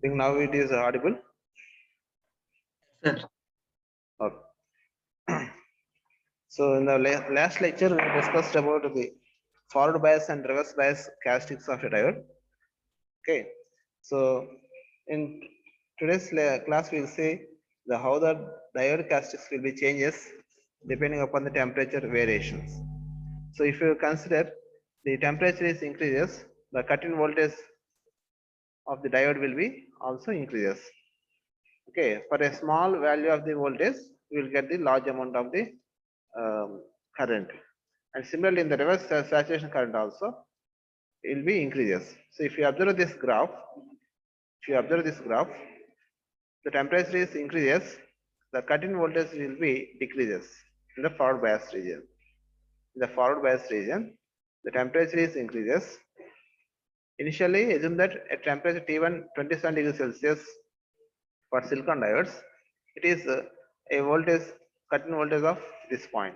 think now it is audible. Sir. Okay. So in the last lecture, we discussed about the forward bias and reverse bias characteristics of a diode. Okay. So in today's class, we'll see how the diode characteristics will be changes depending upon the temperature variations. So if you consider the temperature is increases, the cut-in voltage of the diode will be also increases. Okay, for a small value of the voltage, we will get the large amount of the current. And similarly, in the reverse saturation current also, it will be increases. So if you observe this graph, the temperature is increases, the cut-in voltage will be decreases in the forward bias region. In the forward bias region, the temperature is increases. Initially, assume that at temperature T1 27 degrees Celsius for silicon diodes, it is a voltage, cut-in voltage of this point,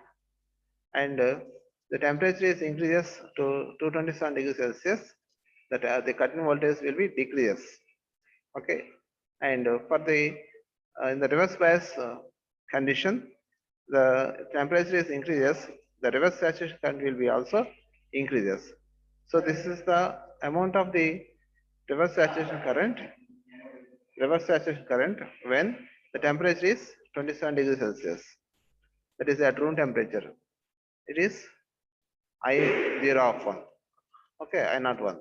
and the temperature is increases to 227 degrees Celsius. That the cut-in voltage will be decreases. Okay, and for the in the reverse bias condition, the temperature is increases, the reverse saturation current will be also increases. So this is the amount of the reverse saturation current when the temperature is 27 degrees Celsius. That is at room temperature. It is I0 of 1. Okay, I not 1.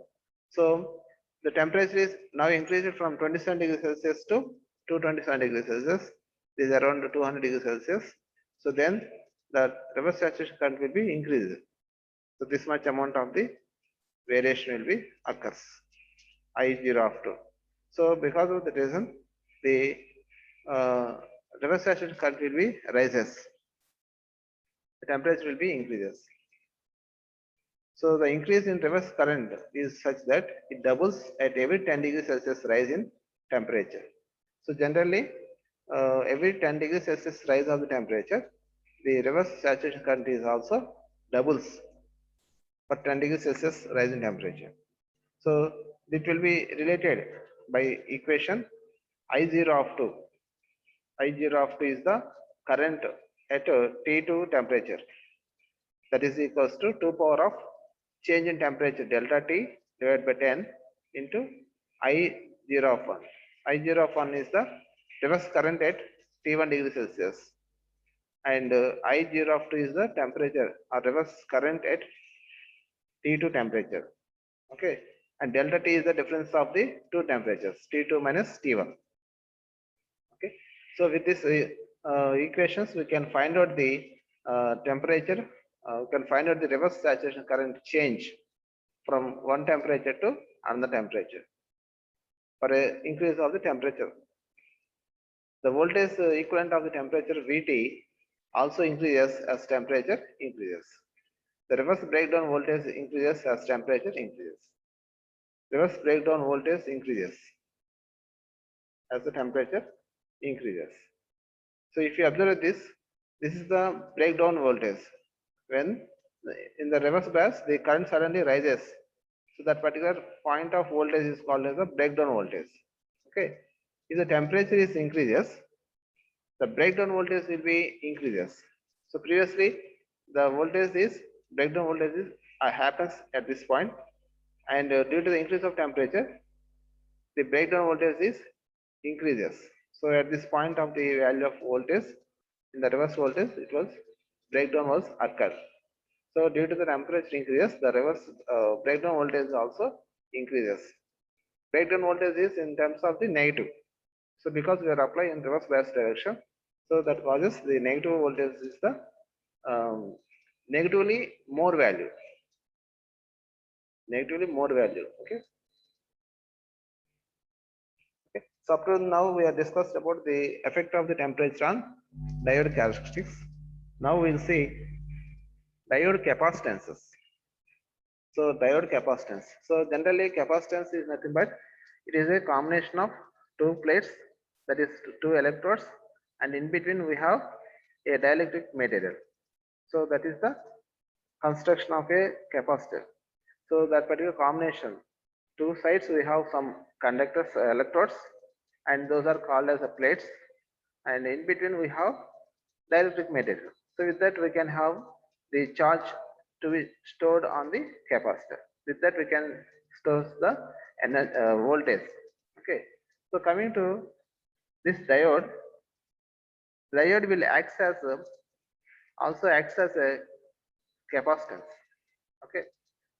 So the temperature is now increased from 27 degrees Celsius to 227 degrees Celsius. This is around 200 degrees Celsius. So then the reverse saturation current will be increased. So this much amount of the variation will be occurs. I0 of 2. So because of the reason, the reverse saturation current will be rises. The temperature will be increases. So the increase in reverse current is such that it doubles at every 10 degrees Celsius rise in temperature. So generally, every 10 degrees Celsius rise of the temperature, the reverse saturation current is also doubles for 10 degrees Celsius rise in temperature. So it will be related by equation I0 of 2. I0 of 2 is the current at T2 temperature. That is equals to 2 power of change in temperature delta T divided by 10 into I0 of 1. I0 of 1 is the reverse current at T1 degree Celsius, and I0 of 2 is the temperature or reverse current at T2 temperature. Okay, and delta T is the difference of the two temperatures, T2 minus T1. Okay, so with this equations, we can find out the temperature. We can find out the reverse saturation current change from one temperature to another temperature for a increase of the temperature. The voltage equivalent of the temperature Vt also increases as temperature increases. The reverse breakdown voltage increases as temperature increases. Reverse breakdown voltage increases as the temperature increases. So if you observe this is the breakdown voltage. When in the reverse bias, the current suddenly rises. So that particular point of voltage is called as the breakdown voltage. Okay. If the temperature is increases, the breakdown voltage will be increases. So previously, the voltage is breakdown voltage is, happens at this point, and due to the increase of temperature, the breakdown voltage is increases. So at this point of the value of voltage in the reverse voltage, it was breakdown was occurred. So due to the temperature increases, the reverse breakdown voltage also increases. Breakdown voltage is in terms of the negative. So because we are applying in reverse bias direction, so that causes the negative voltage is the negatively more value. Negatively more value. Okay. Okay. So up to now we have discussed about the effect of the temperature on diode characteristics. Now we'll see diode capacitances. So diode capacitance. So generally capacitance is nothing but it is a combination of two plates, that is two electrodes, and in between we have a dielectric material. So that is the construction of a capacitor. So that particular combination, two sides we have some conductors, electrodes, and those are called as the plates, and in between we have dielectric material. So with that we can have the charge to be stored on the capacitor. With that we can store the voltage. Okay, so coming to this diode, diode will act as also acts as a capacitance. Okay,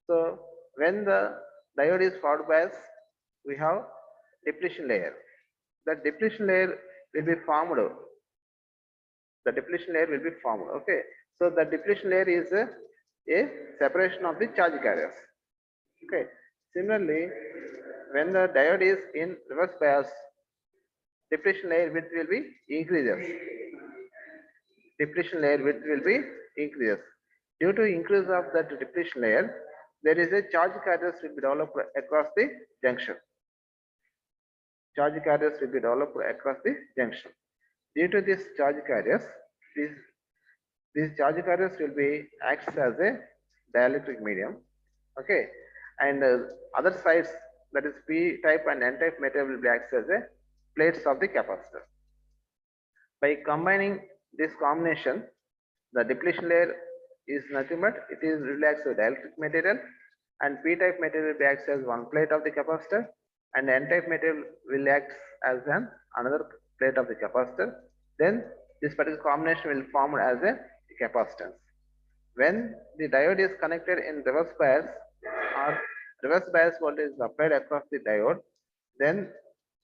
so when the diode is forward bias, we have depletion layer. The depletion layer will be formed. The depletion layer will be formed. Okay, so the depletion layer is a separation of the charge carriers. Okay, similarly, when the diode is in reverse bias, depletion layer width will be increases. Depletion layer width will be increases. Due to increase of that depletion layer, there is a charge carriers will be developed across the junction. Charge carriers will be developed across the junction. Due to these charge carriers, these charge carriers will be acts as a dielectric medium. Okay, and other sides, that is P type and N type material, will be acts as a plates of the capacitor. By combining this combination, the depletion layer is nothing but it is relaxed with dielectric material, and P type material will acts as one plate of the capacitor, and N type material will act as another plate of the capacitor. Then this particular combination will form as a capacitance. When the diode is connected in reverse bias, or reverse bias voltage is applied across the diode, then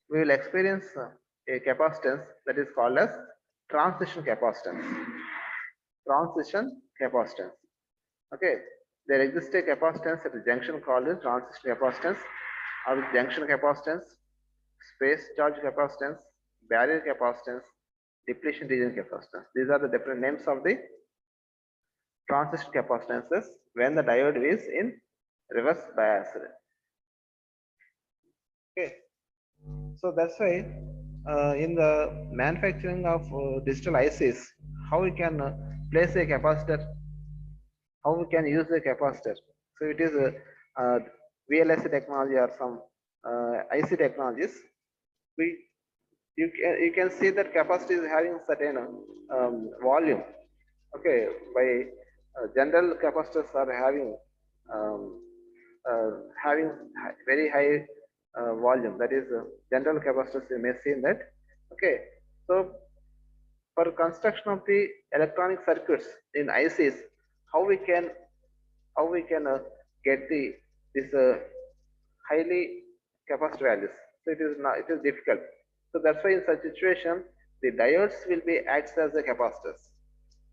we will experience a capacitance that is called as transition capacitance. Transition capacitance. Okay, there exists a capacitance at the junction called as transition capacitance, or junction capacitance, space charge capacitance, barrier capacitance, depletion region capacitance. These are the different names of the transition capacitances when the diode is in reverse bias. Okay, so that's why in the manufacturing of digital ICs, how we can place a capacitor, how we can use the capacitor. So it is VLSI technology or some IC technologies. You can see that capacitor is having certain volume. Okay, by general capacitors are um, having very high volume. That is general capacitors you may see in that. Okay, so for construction of the electronic circuits in ICs, how we can get this highly capacitor values. So it is difficult. So that's why in such situation the diodes will be acts as the capacitors.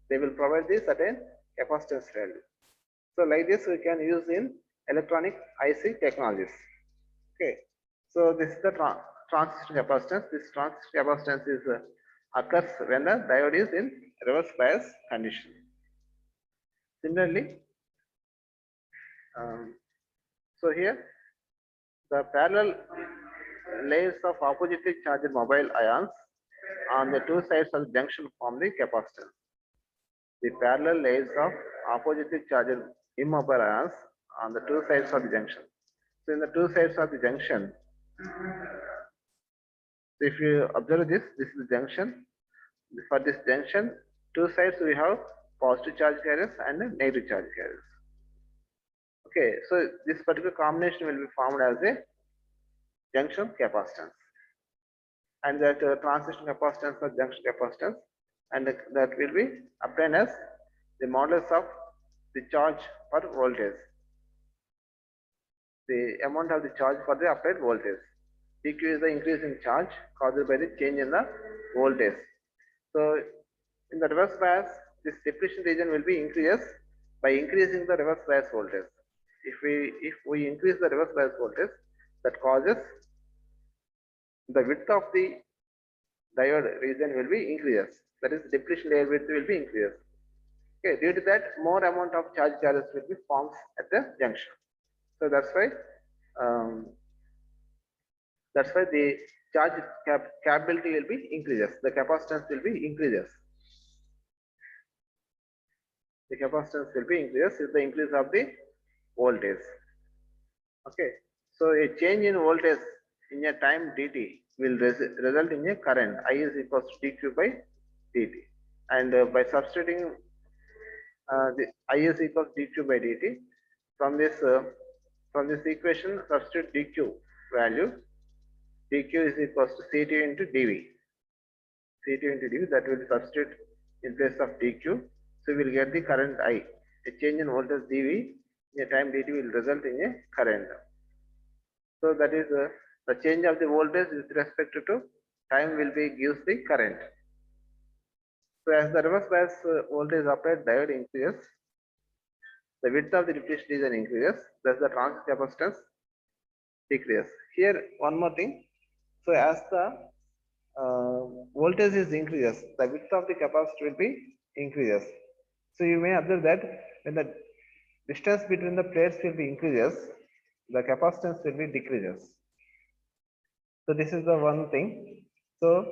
They will provide the certain capacitance value. So like this we can use in electronic IC technologies. Okay. So this is the transistor capacitance. This transistor capacitance is occurs when the diode is in reverse bias condition. Similarly, so here the parallel layers of oppositely charged mobile ions on the two sides of the junction form the capacitance. The parallel layers of oppositely charged immobile ions on the two sides of the junction. So in the two sides of the junction, if you observe this is the junction. For this junction, two sides we have positive charge carriers and negative charge carriers. Okay, so this particular combination will be formed as a junction capacitance, and that transition capacitance or junction capacitance, and that will be obtained as the modulus of the charge per voltage, the amount of the charge for the applied voltage. Dq is the increase in charge caused by the change in the voltage. So in the reverse bias, this depletion region will be increased by increasing the reverse bias voltage. If we increase the reverse bias voltage, that causes the width of the diode region will be increased. That is, depletion layer width will be increased. Okay, due to that, more amount of charge carriers will be formed at the junction. So that's why the charge capability will be increases. The capacitance will be increases. The capacitance will be increases with the increase of the voltage. Okay, so a change in voltage in a time dt will result in a current. I is equals to dq by dt. And by substituting the I is equals dq by dt, from this equation, substitute dq value. dq is equals to ct into dv. ct into dv, that will substitute in place of dq. So we will get the current I. A change in voltage dv in a time dt will result in a current. So that is the change of the voltage with respect to time will be gives the current. So as the reverse bias voltage applied, diode increases, the width of the depletion region increases, thus the transient capacitance decreases. Here one more thing. So as the voltage is increases, the width of the capacitor will be increases. So you may observe that when the distance between the plates will be increases, the capacitance will be decreases. So this is the one thing. So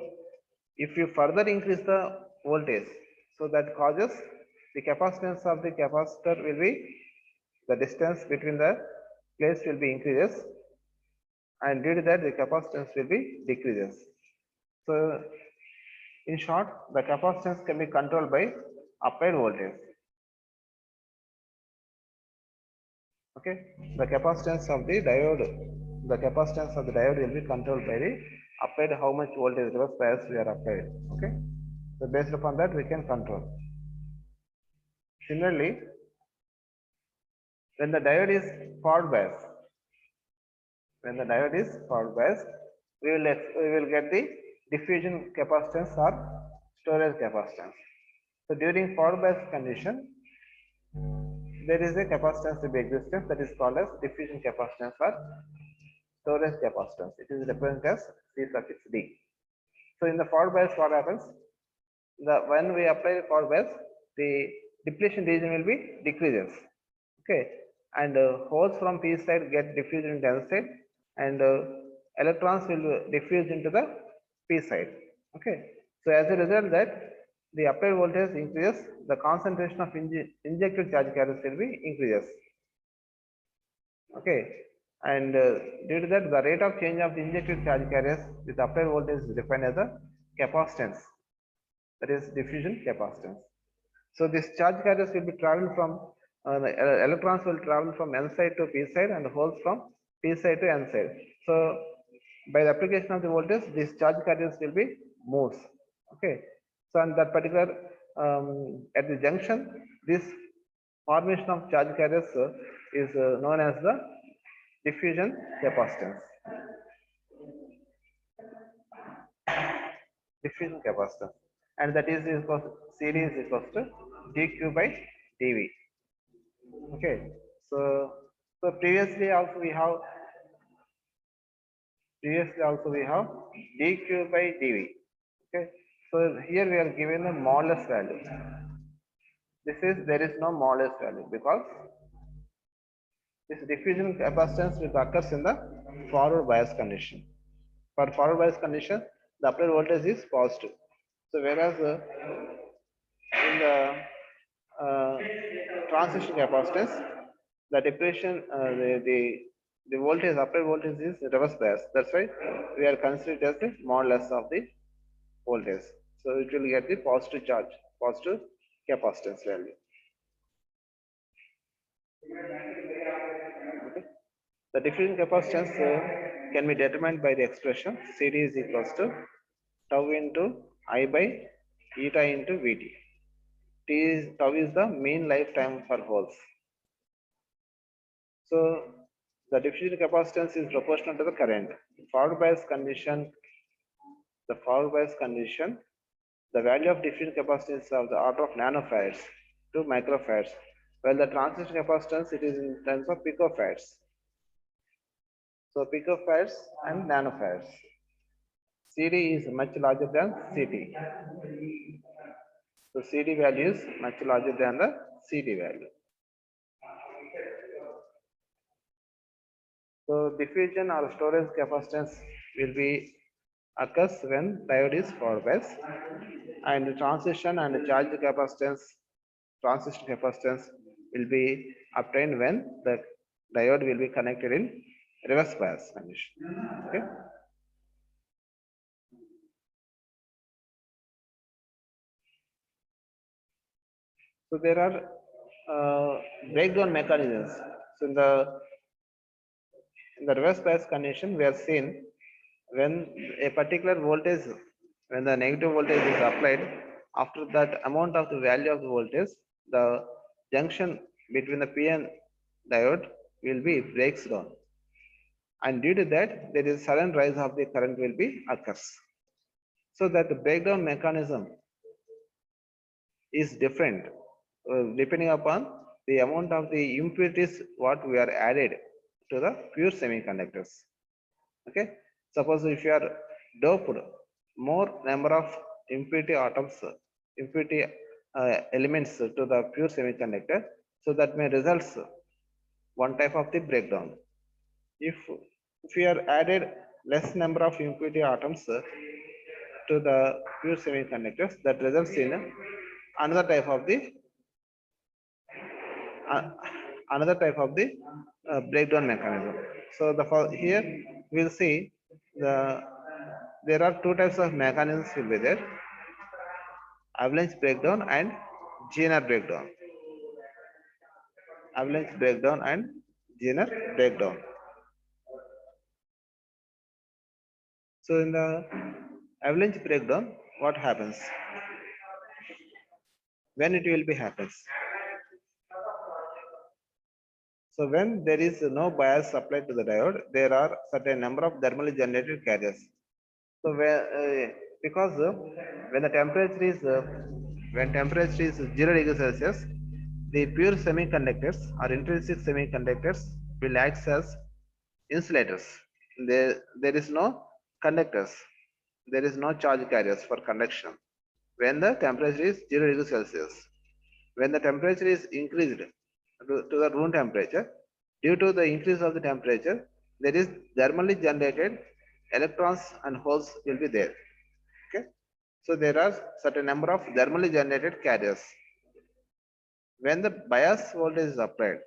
if you further increase the voltage, so that causes the capacitance of the capacitor will be, the distance between the plates will be increases, and due to that the capacitance will be decreases. So in short, the capacitance can be controlled by applied voltage. Okay, the capacitance of the diode will be controlled by the applied how much voltage reverse bias we are applied. Okay, so based upon that we can control. Similarly, when the diode is forward bias, we will get the diffusion capacitance or storage capacitance. So during forward bias condition, there is a capacitance to be existence, that is called as diffusion capacitance or storage capacitance. It is represented as C suffix D. So in the forward bias, what happens? When we apply the forward bias, the depletion region will be decreases. Okay, and holes from P side get diffused into N side, and electrons will diffuse into the P side. Okay, so as a result that the applied voltage increases, the concentration of injected charge carriers will be increases. Okay, and due to that, the rate of change of the injected charge carriers with applied voltage is defined as a capacitance, that is diffusion capacitance. So this charge carriers will be traveled from electrons will travel from N side to P side, and holes from P side to N side. So by the application of the voltage, these charge carriers will be moves. Okay, so on that particular at the junction, this formation of charge carriers is known as the diffusion capacitance. Diffusion capacitance, and that is equals CD is equals to dq by dv. Okay, so previously also we have dq by dv. Okay, so here we are given a modulus value. There is no modulus value because this diffusion capacitance will occurs in the forward bias condition. For forward bias condition, the applied voltage is positive. So whereas in the transition capacitance, the depletion the voltage, applied voltage is reverse bias. That's why we are considered as the modulus of the voltage. So it will get the positive charge, positive capacitance value. Okay. The diffusion capacitance can be determined by the expression CD is equals to tau into I by eta into Vt. Tau is the mean lifetime for holes. So the diffusion capacitance is proportional to the current. Forward bias condition, the value of diffusion capacitance is of the order of nanofarads to microfarads, while the transition capacitance it is in terms of picofarads. So picofarads and nanofarads. CD is much larger than CT. So CD value is much larger than the CD value. So diffusion or storage capacitance will be occurs when diode is forward bias, and the transition and charge capacitance, transistor capacitance will be obtained when the diode will be connected in reverse bias condition. Okay. So there are breakdown mechanisms. So in the reverse bias condition, we have seen when a particular voltage, when the negative voltage is applied, after that amount of the value of the voltage, the junction between the PN diode will be breaks down. And due to that, there is sudden rise of the current will be occurs. So that the breakdown mechanism is different depending upon the amount of the impurities what we are added to the pure semiconductors. Okay, suppose if you are doped more number of impurity atoms, impurity elements to the pure semiconductor, so that may results one type of the breakdown. If we are added less number of impurity atoms to the pure semiconductors, that results in another type of the uh, breakdown mechanism. So here we'll see there are two types of mechanisms will be there: avalanche breakdown and Zener breakdown. Avalanche breakdown and Zener breakdown. So in the avalanche breakdown, what happens? When it will be happens? So when there is no bias applied to the diode, there are certain number of thermally generated carriers. So because when the temperature is when temperature is 0°C, the pure semiconductors or intrinsic semiconductors will act as insulators. There is no conductors. There is no charge carriers for conduction when the temperature is 0°C. When the temperature is increased to the room temperature, due to the increase of the temperature, there is thermally generated electrons and holes will be there. Okay, so there are certain number of thermally generated carriers. When the bias voltage is applied,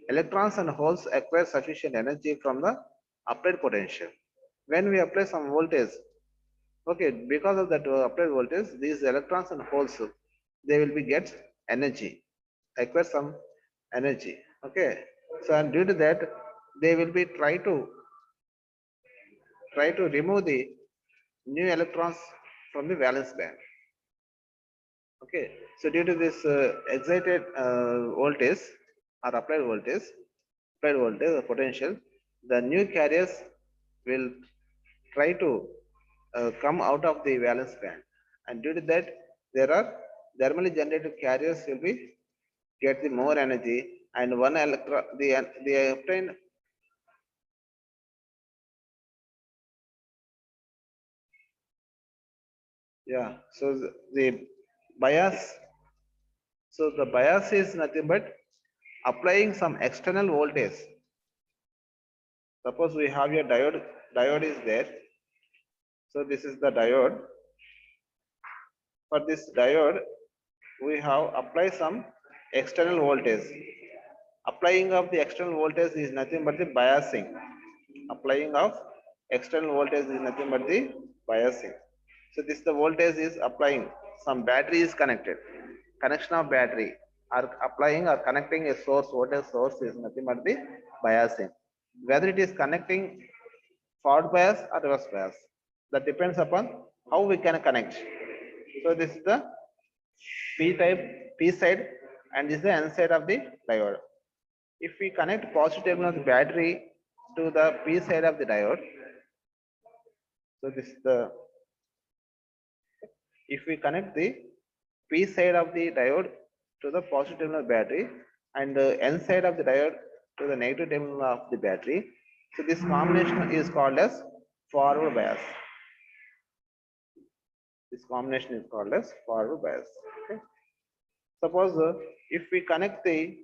electrons and holes acquire sufficient energy from the applied potential. When we apply some voltage, okay, because of that applied voltage, these electrons and holes, they will be get energy, acquire some energy. Okay, so and due to that, they will be try to remove the new electrons from the valence band. Okay, so due to this excited voltage or applied voltage, the potential, the new carriers will try to come out of the valence band, and due to that, there are thermally generated carriers will be get the more energy, and one electron the obtained. Yeah, so the bias, so the bias is nothing but applying some external voltage. Suppose we have a diode is there. So this is the diode. For this diode, we have apply some external voltage. Applying of the external voltage is nothing but the biasing. Applying of external voltage is nothing but the biasing. So this the voltage is applying. Some battery is connected. Connection of battery or applying or connecting a source, voltage source is nothing but the biasing. Whether it is connecting forward bias or reverse bias, that depends upon how we can connect. So this is the P type, P side, and this is the N side of the diode. If we connect positive terminal of the battery to the P side of the diode, so this is the, if we connect the P side of the diode to the positive terminal battery and the N side of the diode to the negative terminal of the battery, so this combination is called as forward bias. This combination is called as forward bias. Okay. Suppose if we connect the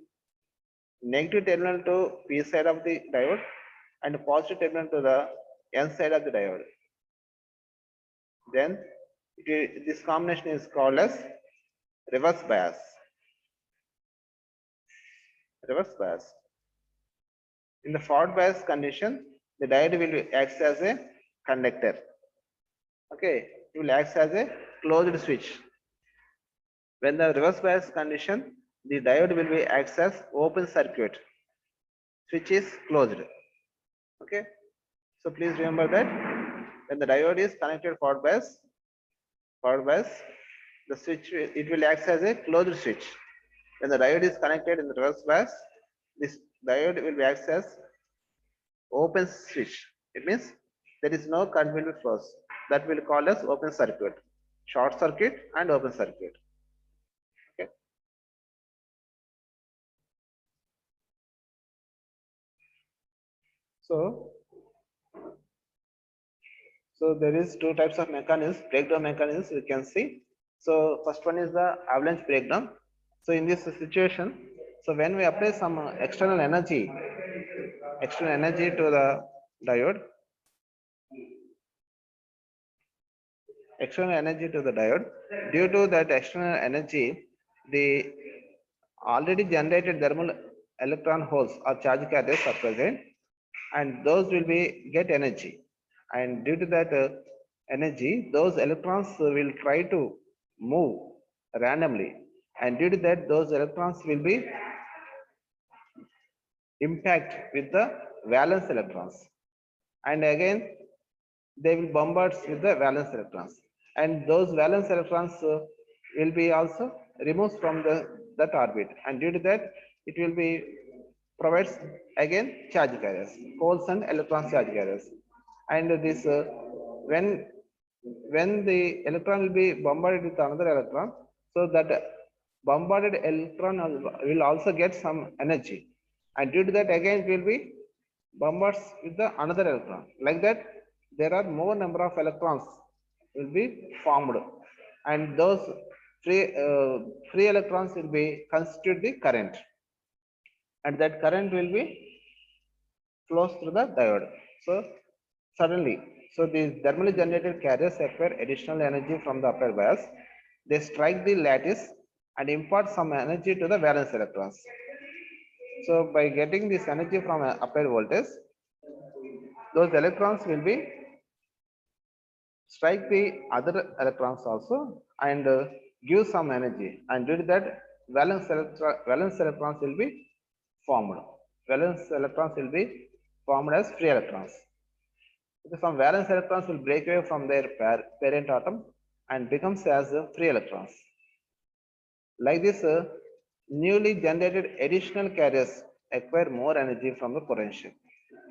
negative terminal to P side of the diode and positive terminal to the N side of the diode, then this combination is called as reverse bias. Reverse bias. In the forward bias condition, the diode will act as a conductor. Okay, it will act as a closed switch. When the reverse bias condition, the diode will be acts as open circuit. Switch is closed. Okay. So please remember that when the diode is connected forward bias, the switch it will act as a closed switch. When the diode is connected in the reverse bias, this diode will be acts as open switch. It means there is no current will be flows. That will call as open circuit, short circuit and open circuit. Okay. So there is two types of mechanisms, breakdown mechanisms we can see. So first one is the avalanche breakdown. So in this situation, so when we apply some external energy to the diode, due to that external energy, the already generated thermal electron holes or charge carriers are present, and those will be get energy, and due to that energy, those electrons will try to move randomly, and due to that those electrons will be impact with the valence electrons, and again they will bombard with the valence electrons, and those valence electrons will be also removed from the that orbit, and due to that it will be provides again charge carriers, holes and electron charge carriers, and this when the electron will be bombarded with another electron, so that bombarded electron will also get some energy, and due to that again it will be bombards with the another electron. Like that, there are more number of electrons will be formed, and those free electrons will be constitute the current, and that current will be flows through the diode. So suddenly, so these thermally generated carriers acquire additional energy from the upper bias. They strike the lattice and impart some energy to the valence electrons. So by getting this energy from upper voltage, those electrons will be strike the other electrons also, and give some energy, and due to that valence electrons will be formed. Valence electrons will be formed as free electrons. Some valence electrons will break away from their parent atom and becomes as free electrons. Like this, newly generated additional carriers acquire more energy from the potential.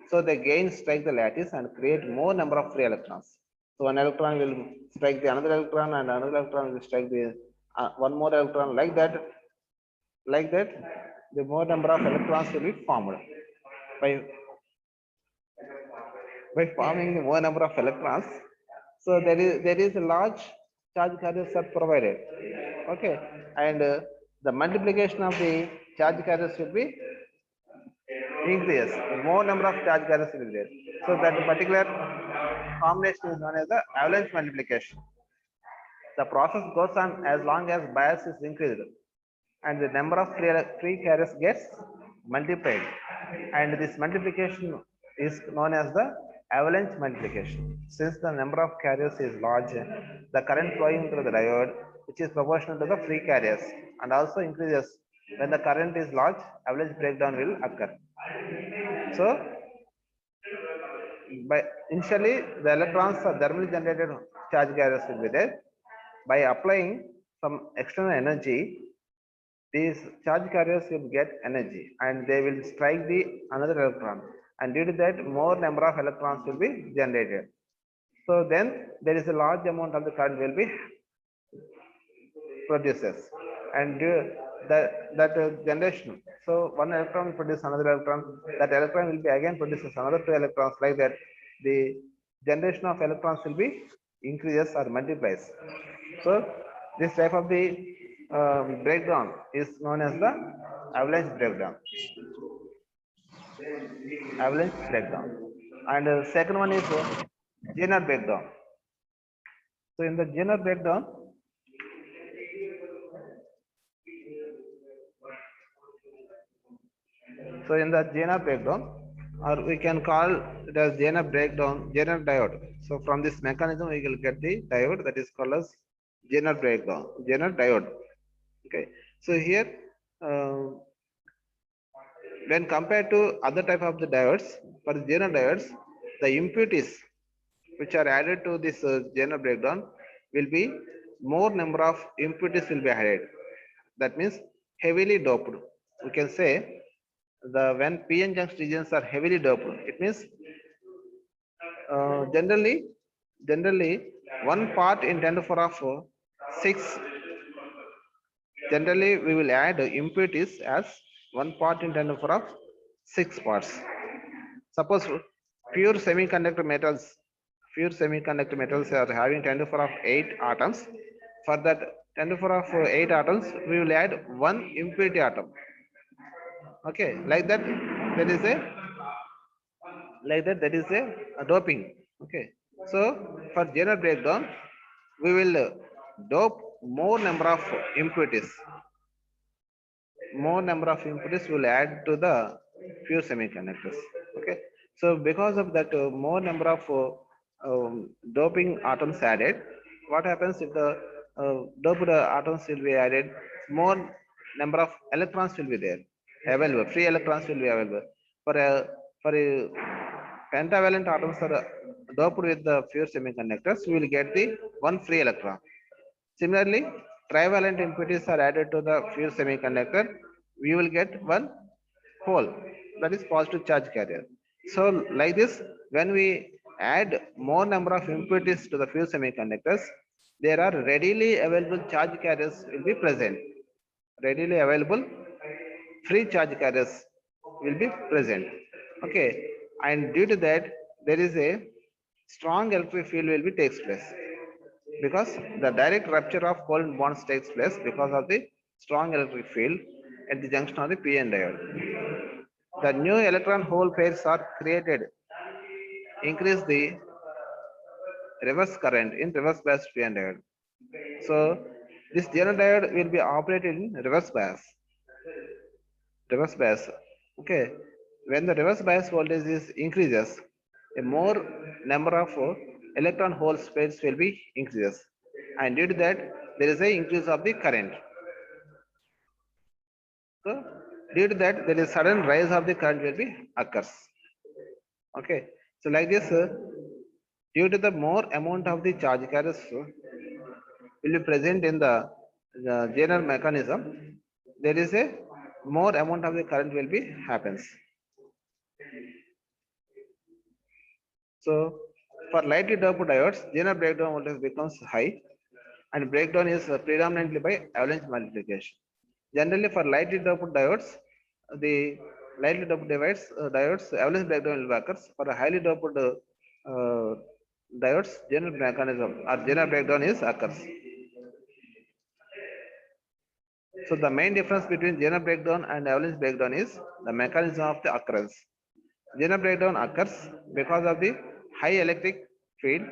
So they again strike the lattice and create more number of free electrons. So one electron will strike the another electron, and another electron will strike the one more electron. Like that, the more number of electrons will be formed by forming the more number of electrons. So there is a large charge carriers are provided. Okay, and the multiplication of the charge carriers will be increased. More number of charge carriers will be there. So that particular combination is known as the avalanche multiplication. The process goes on as long as bias is increased, and the number of free carriers gets multiplied, and this multiplication is known as the avalanche multiplication. Since the number of carriers is large, the current flowing through the diode, which is proportional to the free carriers, and also increases when the current is large, avalanche breakdown will occur. So by initially the electrons are thermally generated charge carriers will be there. By applying some external energy, these charge carriers will get energy, and they will strike the another electron, and due to that more number of electrons will be generated. So then there is a large amount of the current will be produces, and that generation, so one electron will produce another electron, that electron will be again produces another two electrons. Like that, the generation of electrons will be increases or multiplies. So this type of the breakdown is known as the avalanche breakdown. And second one is Zener breakdown. So in the Zener breakdown, or we can call it as Zener breakdown, Zener diode. So from this mechanism, we will get the diode that is called as Zener breakdown, Zener diode. Okay, so here uh, when compared to other type of the diodes, for the Zener diodes, the impurities which are added to this Zener breakdown will be more number of impurities will be added. That means heavily doped. We can say the when PN junction regions are heavily doped, it means generally one part in 10 to the power of 6. Generally, we will add impurities as one part in 10 to the power of 6 parts. Suppose pure semiconductor metals, are having 10 to the power of 8 atoms. For that 10 to the power of 8 atoms, we will add one impurity atom. Okay, like that, there is a a doping. Okay, so for general breakdown, we will dope more number of impurities. More number of impurities will add to the pure semiconductors. Okay, so because of that more number of doping atoms added, what happens if the doped atoms will be added, more number of electrons will be there available, free electrons will be available. For a pentavalent atoms are doped with the pure semiconductors, we will get the one free electron. Similarly, trivalent impurities are added to the fused semiconductor. We will get one hole, that is positive charge carrier. So, like this, when we add more number of impurities to the fused semiconductors, there are readily available charge carriers will be present. Readily available free charge carriers will be present. Okay, and due to that, there is a strong electric field will be takes place, because the direct rupture of covalent bonds takes place because of the strong electric field at the junction of the p-n diode. The new electron hole pairs are created, increase the reverse current in reverse bias p-n diode. So this general diode will be operated in reverse bias. Reverse bias. Okay, when the reverse bias voltage is increases, a more number of electron hole pairs will be increases, and due to that, there is a increase of the current. So due to that, there is sudden rise of the current will be occurs. Okay, so like this, due to the more amount of the charge carriers will be present in the general mechanism, there is a more amount of the current will be happens. So for lightly doped diodes, general breakdown voltage becomes high, and breakdown is predominantly by avalanche multiplication. Generally, for lightly doped diodes, the lightly doped diodes avalanche breakdown will occurs. For a highly doped diodes, general mechanism or general breakdown is occurs. So the main difference between general breakdown and avalanche breakdown is the mechanism of the occurrence. General breakdown occurs because of the high electric field,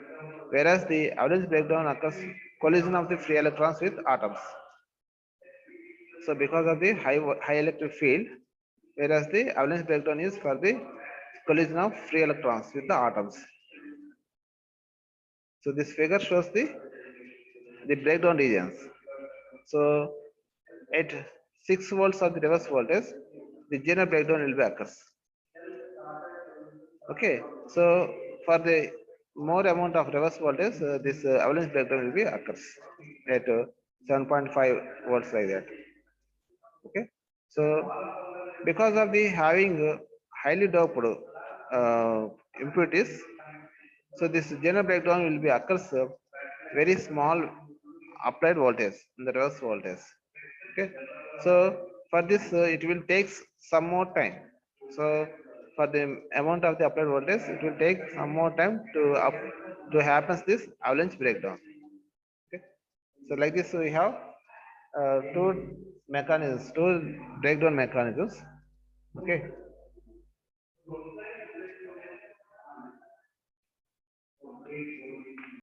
whereas the avalanche breakdown occurs collision of the free electrons with atoms. So because of the high electric field, whereas the avalanche breakdown is for the collision of free electrons with the atoms. So this figure shows the breakdown regions. So at 6 volts of the reverse voltage, the general breakdown will be occurs. Okay, so for the more amount of reverse voltage, this avalanche breakdown will be occurs at 7.5 volts like that. Okay, so because of the having highly doped impurities, so this general breakdown will be occurs very small applied voltage in the reverse voltage. Okay, so for this it will take some more time. So for the amount of the applied voltage, it will take some more time to happens this avalanche breakdown. Okay, so like this we have two breakdown mechanisms. Okay,